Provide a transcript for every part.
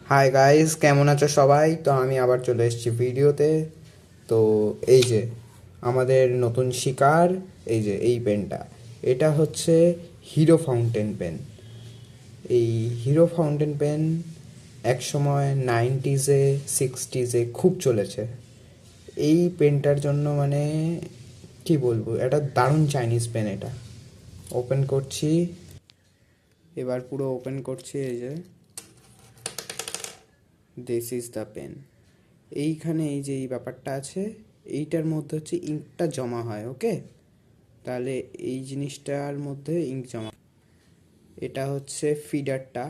Hi guys, কেমন আছো সবাই? তো আমি আবার চলে এসেছি ভিডিওতে। তো এই যে আমাদের নতুন শিকার, এই যে এই পেনটা, এটা হচ্ছে হিরো ফাউন্টেন পেন। এই হিরো ফাউন্টেন পেন এক সময় 90s-এ 60s-এ খুব চলেছে। এই পেনটার জন্য মানে কি বলবো, এটা দারুণ চাইনিজ পেন। এটা ওপেন করছি, এবার পুরো ওপেন করছি। এই যে দিস ইজ দ্য পেন। এইখানে এই যে এই ব্যাপারটা আছে, এইটার মধ্যে হচ্ছে ইঙ্কটা জমা হয়। ওকে, তাহলে এই জিনিসটার মধ্যে ইঙ্ক জমা, এটা হচ্ছে ফিডারটা।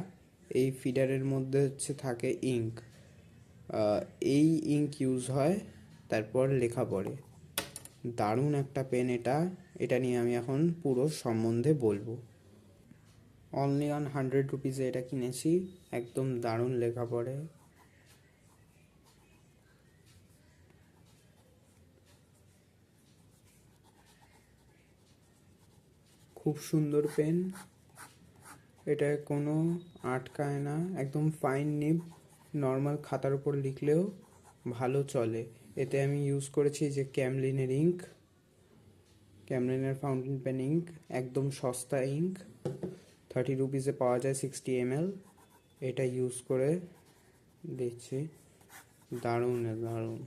এই ফিডারের মধ্যে হচ্ছে থাকে ইঙ্ক। এই ইঙ্ক ইউজ হয়, তারপর লেখা পড়ে। দারুণ একটা পেন এটা। এটা নিয়ে আমি এখন পুরো সম্বন্ধে বলবো। অনলি অন 100 রুপিসে এটা কিনেছি। একদম দারুণ লেখা পড়ে। খুব সুন্দর পেন। এটায় কোনো আটকায় না, একদম ফাইন নিব। নর্মাল খাতার উপর লিখলেও ভালো চলে। এতে আমি ইউজ করেছি যে ক্যামলিনের ইঙ্ক, ক্যামলিনের ফাউন্টেন পেন ইঙ্ক। একদম সস্তা ইঙ্ক, 30 রুপিসে পাওয়া যায় 60 ml। এটা ইউজ করে দিচ্ছি। দারুণ দারুণ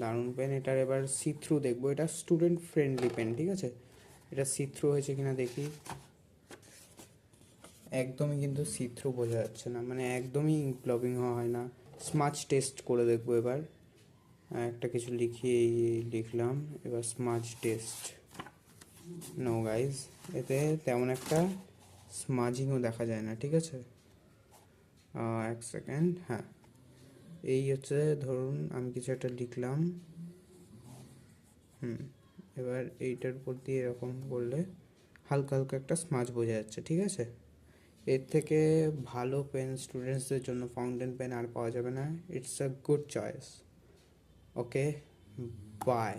দারুণ পেন। এটার এবার সি থ্রু দেখবো। এটা স্টুডেন্ট ফ্রেন্ডলি পেন, ঠিক আছে? এটা সি থ্রু হয়েছে কিনা দেখি। একদমই কিন্তু সি থ্রু বোঝা যাচ্ছে না, মানে একদমই ব্লবিং হয় না। স্মাচ টেস্ট করে দেখবো এবার। একটা কিছু লিখি, লিখলাম। এবার স্মাচ টেস্ট। নো গাইজ, এতে তেমন একটা স্মাজিংও দেখা যায় না, ঠিক আছে? এক সেকেন্ড, হ্যাঁ। এই হচ্ছে, ধরুন আমি কিছু একটা লিখলাম। এবার এইটার উপর দিয়ে এরকম করলে হালকা হালকা একটা স্মাচ বোঝা যাচ্ছে, ঠিক আছে? এর থেকে ভালো পেন স্টুডেন্টসদের জন্য ফাউন্টেন পেন আর পাওয়া যাবে না। It's a good choice. Okay, by.